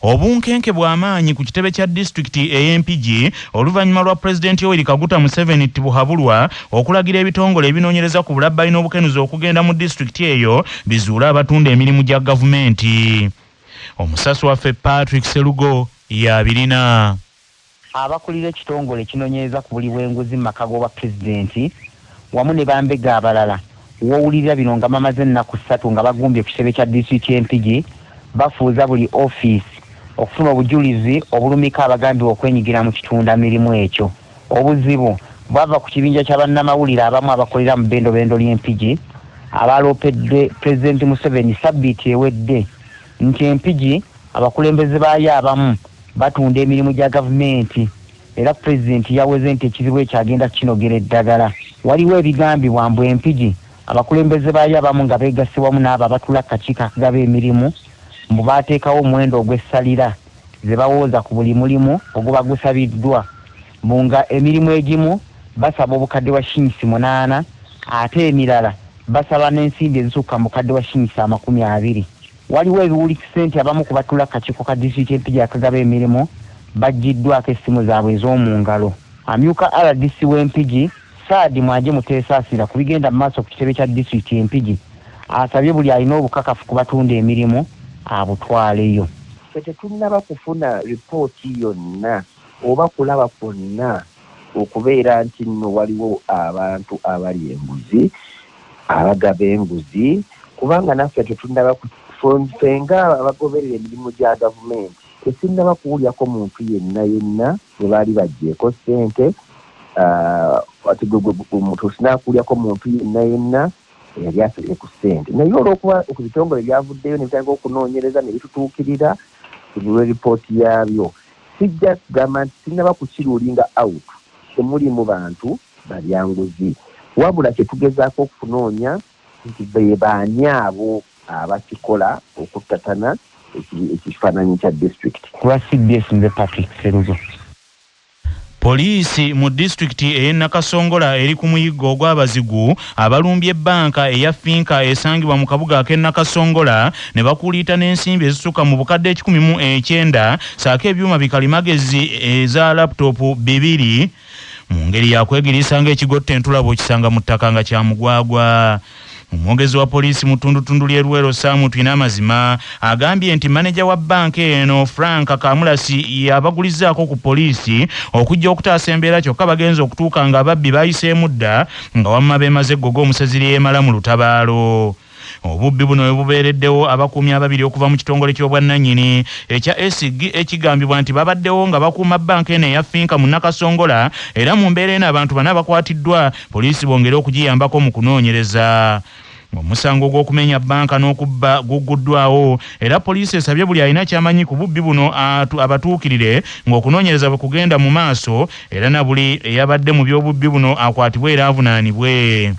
Obunkenke bw'amaanyi ku kitebe kya disitulikiti EMPG oluvannyuma lwa Pulezidenti Yoweri Kaguta Museveni tibuhabulwa okulagira ebitongole ebinoonyereza ku bulabbayi n'obukenuzi okugenda mu disitulikiti eyo bizuula abatunda emirimu gya gavumenti. Omusasi waffe Patrick Serugo y'abirina. Abakulira ekitongole kinoonyereza ku buli bw'enguzi mu maka g'obwa pulezidenti wamu ne bambega abalala wowulirira bino nga bamaze ennaku 3 nga bagumbye ku kitebe kya disitulikiti EMPG bafuuza buli ofiisi okufuna obujulizi obulumika abagambibwa okwenyigira mu kitunda mirimu ekyo. Obuzibu bwava ku kibinja ky'abannamawulire abamu abakolera mu bendobendo ly'EMPG abaloopedde Pulezidenti Museveni sabbiiti ewedde nti EMPG abakulembeze baayo abamu batunda emirimu gya gavumenti era Pulezidenti yaweze nti ekizibu ekyagenda kinogera eddagala. Waliwo ebigambibwa mbu EMPG abakulembeze baayo abamu nga beegasse wamu n'abo abatula akakiiko akagaba emirimu mbu baateekawo omuwendo ogw'essalira ze bawooza ku buli mulimu oguba gusabiddwa mbu nga emirimu egimu basaba obukadde wa shinyisi 8 ate emirala basaba n'ensimbi ezisukka mu bukadde wa shinyisi 20. Waliwo ebiwulikise nti abamu ku batula akakiiko ka disitulikiti EMPG akagaba emirimu baggiddwako essimu zaabwe ez'omu ngalo. Amyuka RDC w'EMPG Saadi Mwanje Muteesaasira ku bigenda mu maaso ku kitebe kya disitulikiti EMPG asabye buli alina obukakafu ku batunda emirimu abutwaleyo. Tetunnaba kufuna ripooti yonna oba kulaba kwonna okubeera nti nno waliwo abantu abali enguzi abagaba enguzi kubanga naffe tetunnaba fenga abagoberera emirimu gya gavumenti tetunnaba kuwulyako muntu yenna bwe baali baggyeko ssente tetunakuwulyako muntu yenna yali asabye ku ssente naye olw'okuba ku bitongole byavuddeyo ne bitandika okunoonyereza ne bitutuukirira tubiwe ripooti yaabyo sijja kugamba nti sinnaba kukirulinga out temulimu bantu balyanguzi wabula kyetugezaako okunoonya nti be baani abo abakikola okuttatana ekifaananyi kya disitulikiti. Kuba CBS nze Patrick Serugo. Poliisi mu disitulikiti ey'e Nakasongola eri ku muyiggo ogw'abazigu abalumbye ebbanka eya Finka esangibwa mu kabuga ak'e Nakasongola ne bakuliita n'ensimbi ezisukka mu bukadde 19 saako ebyuma bikalimagezi eza laptop 2 mu ngeri yakwegirisa ng'ekigotta entulabo kisanga mu ttaka nga kya mugwagwa. Omwogezi wa poliisi mu ttundutundu ly'e Luweero Saamu Twina Amazima agambye nti maneja wa banka eno Frank Kamulasi yabagulizaako ku poliisi okujja okutaasa embeera kyokka bagenza okutuuka nga ababbi bayiseemu dda nga wamma beemaze eggoga omusezi ly'emala mu lutabaalo. Obubbi buno bubeereddewo abakuumi ababiri okuva mu kitongole ky'obwannannyini ekya ESG ekigambibwa nti babaddewo nga bakuuma banka eno eya Finka mu Nakasongola era mu mbeera eno abantu 4 bakwatiddwa poliisi bongere okugiyambako mu kunoonyereza. Omusango gw'okumenya banka n'okubba guguddwawo era poliisi esabye buli alina kyamanyi ku bubbi buno abatuukirire ng'okunoonyereza bwe kugenda mu maaso era na buli eyabadde mu by'obubbi buno akwatibwe era avunaanibwe.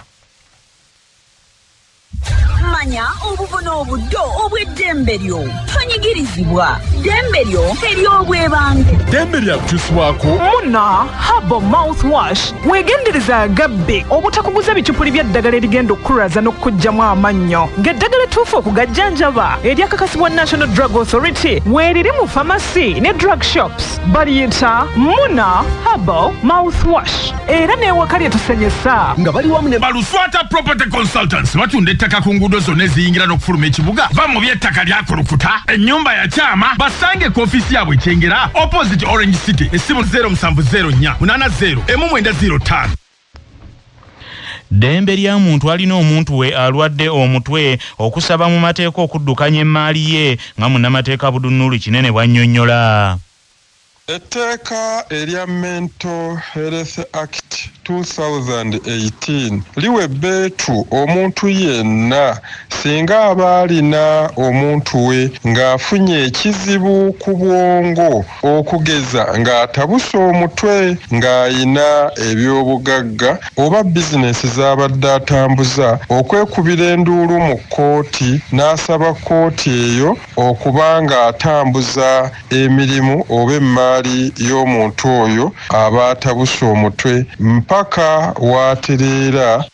Manya obuvuno obuddo obw'eddembe lyo tonyigirizibwa ddembe lyo ery'obwebange ddembe lyakukyusibwako Muna Herbal Mouthwash weegendereza agabbe obutakuguza bicupuli by'eddagala erigenda okukulaza n'okkuggyamu amannyo ng'eddagala ettuufu okugajjanjaba eryakakasibwa National Drug Authority weeriri mu pharmacy ne drug shops baliyita Muna Herbal Mouthwash era n'ewaka lyetusenyesa nga bali wamu ne Baluswata Property Consultants batunda ettaka ku nguudo zonna eziyingira n'okufuluma ekibuga va mu by'ettaka lyakulukuta ennyumba ya kyama basange ku ofiisi yaabwe Kyengera opposite Orange City essimu 0704 80 1905. Ddembe lya muntu alina omuntu we alwadde omutwe okusaba mu mateeka okuddukanya emmaali ye nga munnamateeka Budunnuli Kinene bw'annyonnyola. Etteeka erya Mental Health Act 2018 liwe beetu omuntu yenna singa aba alina omuntu we ng'afunye ekizibu ku bwongo okugeza ng'atabuse omutwe ng'ayina ebyobugagga oba bizinesi z'abadde atambuza okwekubira enduulu mu kkooti n'asaba kkooti eyo okuba ng'atambuza emirimu oba emmaali y'omuntu oyo aba atabuse omutwe mpaka watereera.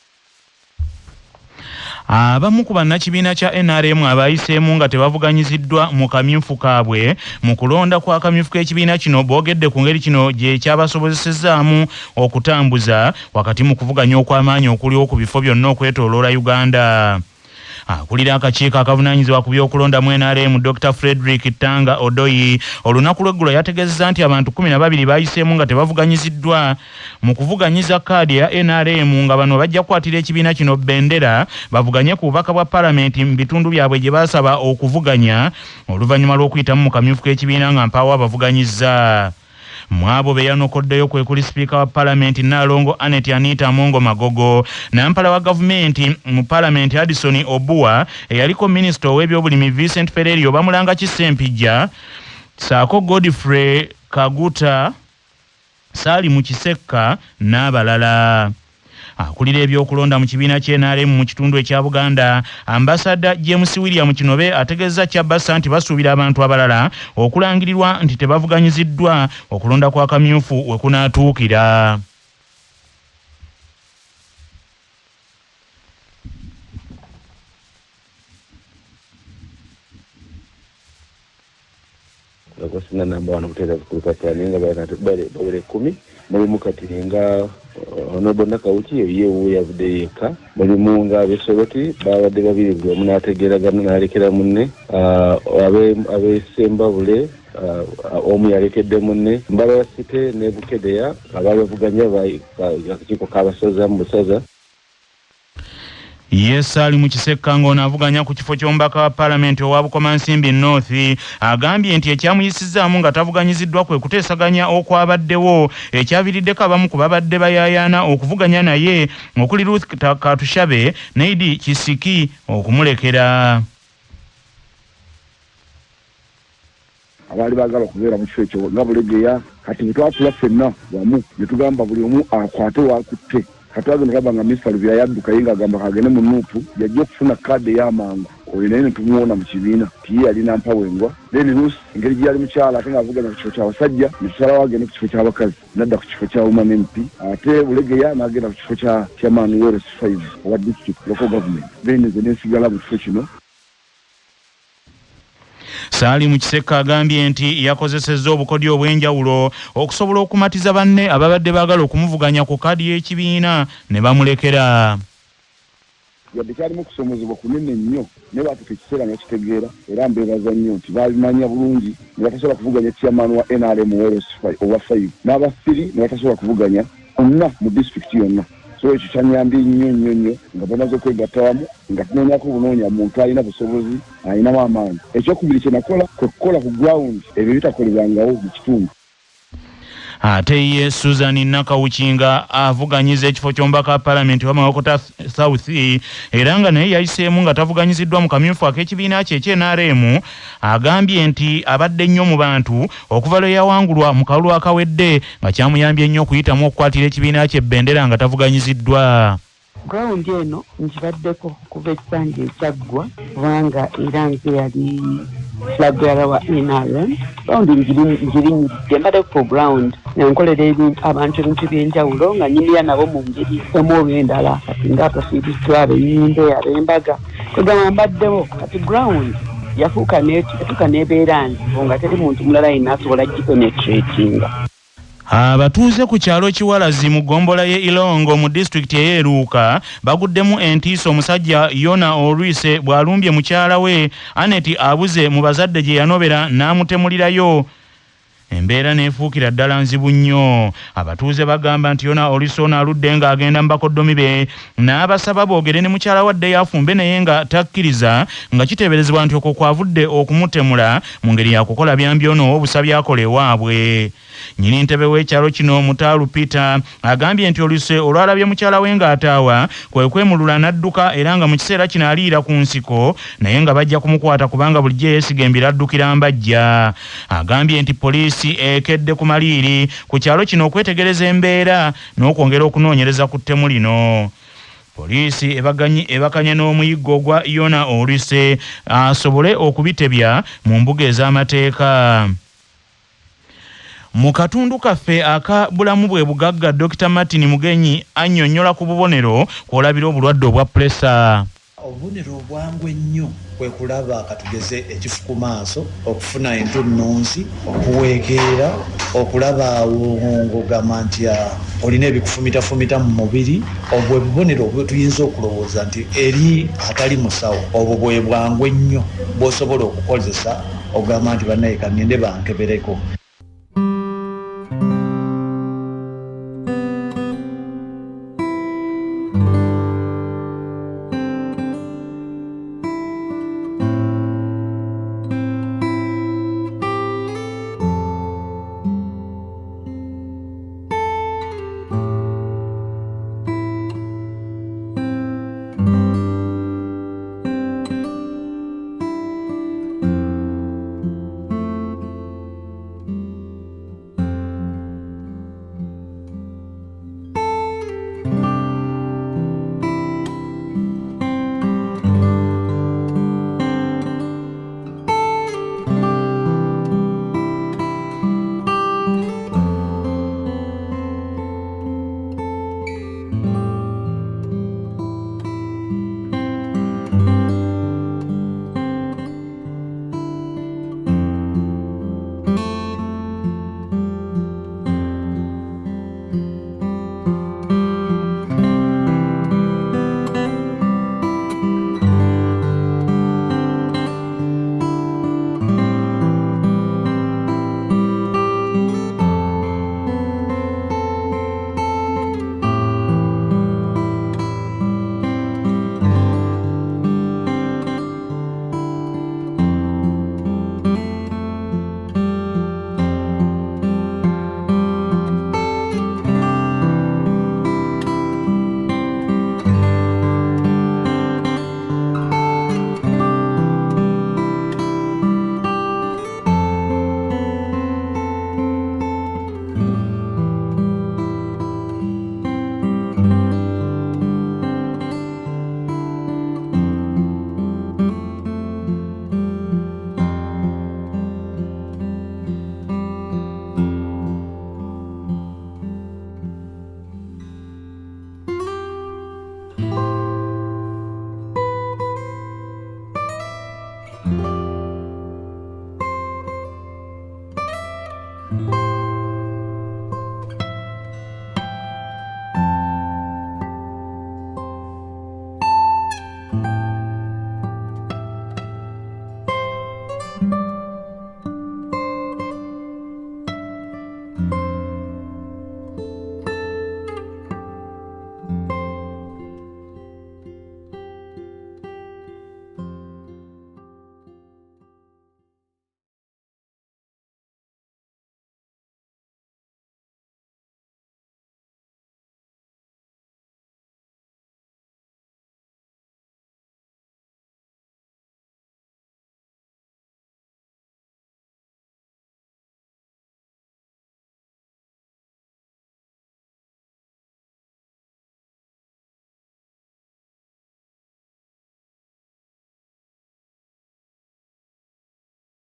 Abamu ku bannakibiina kya NRM abayiseemu nga tebavuganyiziddwa mu kamyufu kaabwe mu kulonda kwa kamyufu k'ekibiina kino boogedde ku ngeri kino gye kyabasobozesezaamu okutambuza wakati mu kuvuganya okw'amaanyi okuliwo ku bifo byonna okwetooloola Uganda. Akulira akakiiko akavunaanyizibwa ku by'okulonda mu NRM Dr. Frederick Tanga Odoyi olunaku lw'eggulo yategeezezza nti abantu 12 bayiseemu nga tebavuganyiziddwa mu kuvuganyiza kaadi ya NRM nga bano bajja kukwatira ekibiina kino bendera bavuganye ku bubaka bwa palamenti mu bitundu byabwe gye baasaba okuvuganya oluvannyuma lw'okuyitamu mu kamyufu k'ekibiina nga mpaawo abavuganyizza. Mwabo be yanokoddeyo kwe kuli Speaker wa Parliament Nalongo Anet Anita Mongo Magogo, nampala wa gavumenti mu Parliament Addison Obua, eyaliko Minister w'ebyobulimi Vincent Ferrerio bamulanga Kisempija, Saako Godfrey Kaguta, Sali mu Kisekka n'abalala. Akulira ebyokulonda mu kibiina ky'NRM mu kitundu ekya Buganda, Ambassador James William Kinobe ategeeza Kyabasa nti basuubira abantu abalala okulangirirwa nti tebavuganyiziddwa okulonda kwa kamyufu we kunaatuukira. Sina namba wano kutera kukulukatani nga bale 10 mulimu kati nga onobona kauchi yewe yavudde yeka mulimu nga abesoloti babadde babiri buli omu n'ategeeragana n'alekera munne abesemba bule omu yalekedde munne Mbalala City ne Bukedeya ababavuganya akakiiko k'abasaza mu busaza. Yes, ali mu Kisekka ng'onaavuganya ku kifo ky'omubaka wa Parliament owa Bukomansimbi North agambye nti ekyamuyisizaamu nga tavuganyiziddwa kwe kuteesaganya okwabaddewo ekyaviiriddeko abamu ku babadde bayaayaana okuvuganya naye okuli Ruth Katushabe ne Idi Kisiki okumulekera. Abaali baagala okubeera mu kifo ekyo nga Bulegeya kati bwe twatula ffenna wamu ne tugamba buli omu akwate waakutte. Kataga nikabanga Mr. Lubya yadduka yinga agamba kagene mu nuupu yajja okufuna kaadi y'amangu oyo naye ne tumuwona mu kibiina tiye yalina mpawengwa then Ruth engeri gye yali mukyala ate ng'avuganya ku kifo ky'abasajja ne tusalawo agende ku kifo ky'abakazi nadda ku kifo kya Women MP ate Bulegeya n'agenda ku kifo kya Chairman Wales 5 owa district local government then nze ne nsigala mu kifo kino. Saali mu Kisekka agambye nti yakozesezza obukodyo obw'enjawulo okusobola okumatiza banne ababadde baagala okumuvuganya ku kaadi y'ekibiina ne bamulekera. Yadde kyalimu kusomozebwa kunene nnyo naye baatuka ekiseera nga kitegeera era mbeebaza nnyo nti baabimanya bulungi ne batasobola kuvuganya chairman wa NRM Wales owa 5 n'abasiri ne batasobola kuvuganya onna mu disitulikiti yonna. So ekyo kyanyambye nnyo nga bamaze okwegatta wamu nga tunoonyako obunoonya muntu alina busobozi alinamu amaanyi. Ekyokubiri kye nakola kwe kukola ku ground ebyo bitakolebangawo mu kitundu. Ate ye Susan Nakawukinga avuganyiza ekifo ky'omubaka wa Parliament wa Mawokota South era nga naye yayiseemu nga tavuganyiziddwa mu kamyufu ak'ekibiina kye NRM agambye nti abadde nnyo mu bantu okuva lwe yawangulwa mu kalulu akawedde nga kyamuyambye nnyo okuyitamu okukwatira ekibiina kye bendera nga tavuganyiziddwa. Ground eno nkibaddeko kuva ekisanja ekyaggwa kubanga era nze yali flagbearer wa NRM. Ground ngirinyidde mbaddeko ku ground nenkolera abantu ebintu by'enjawulo nga nyimira nabo mu ngeri emu oba endala kati ng'abafiiriddwa abenyimbe ab'embaga kwegamba mbaddewo kati ground yatuuka n'ebeera nzibu nga teri muntu mulala yenna asobola gipenetratinga. Abatuuze ku kyalo Kiwalazi mu gombola ye Ilongo mu district y'Eruuka baguddemu entiisa omusajja Yona Olwise bw'alumbye mukyala we Anet abuze mu bazadde gye yanobera n'amutemulirayo. Embeera neefuukira ddala nzibu nnyo. Abatuuze bagamba nti Yona Olwise aludde ng'agenda mu bakoddomi be n'abasaba boogere ne mukyala wadde yafumbe naye nga takkiriza nga kiteeberezebwa nti okwo kwavudde okumutemula mu ngeri ya kukola byambi ono obusa byakola ewaabwe. Nyini ntebe w'ekyalo kino Mutaalu Peter agambye nti Olwise olwalabye mukyala we ng'ataawa kwe kwemulula n'adduka era nga mu kiseera kino aliira ku nsiko naye nga bajja kumukwata kubanga bulijjo yeesiga embira addukira mbajja. Agambye nti poliisi ekedde ku maliiri ku kyalo kino okwetegereza embeera n'okwongera okunoonyereza ku ttemu lino. Poliisi ebakanye n'omuyiggo gwa Yona Olwise asobole okubitebya mu mbuga ez'amateeka. Mu katundu kaffe aka bulamu bwe bugagga Dr. Martin Mugenyi annyonnyola ku bubonero kw'olabira obulwadde obwa pressure. obubonero obwangu ennyo kwe kulaba katugeze ekifu ku maaso okufuna entunnunsi okuweekeera okulaba awo ng'ogamba nti olina ebikufumita mu mubiri obwo bubonero obwo tuyinza okulowooza nti eri atali musawo obwo bwe bwangu ennyo bw'osobola okukozesa ogamba nti bannaye kangende bankebereko.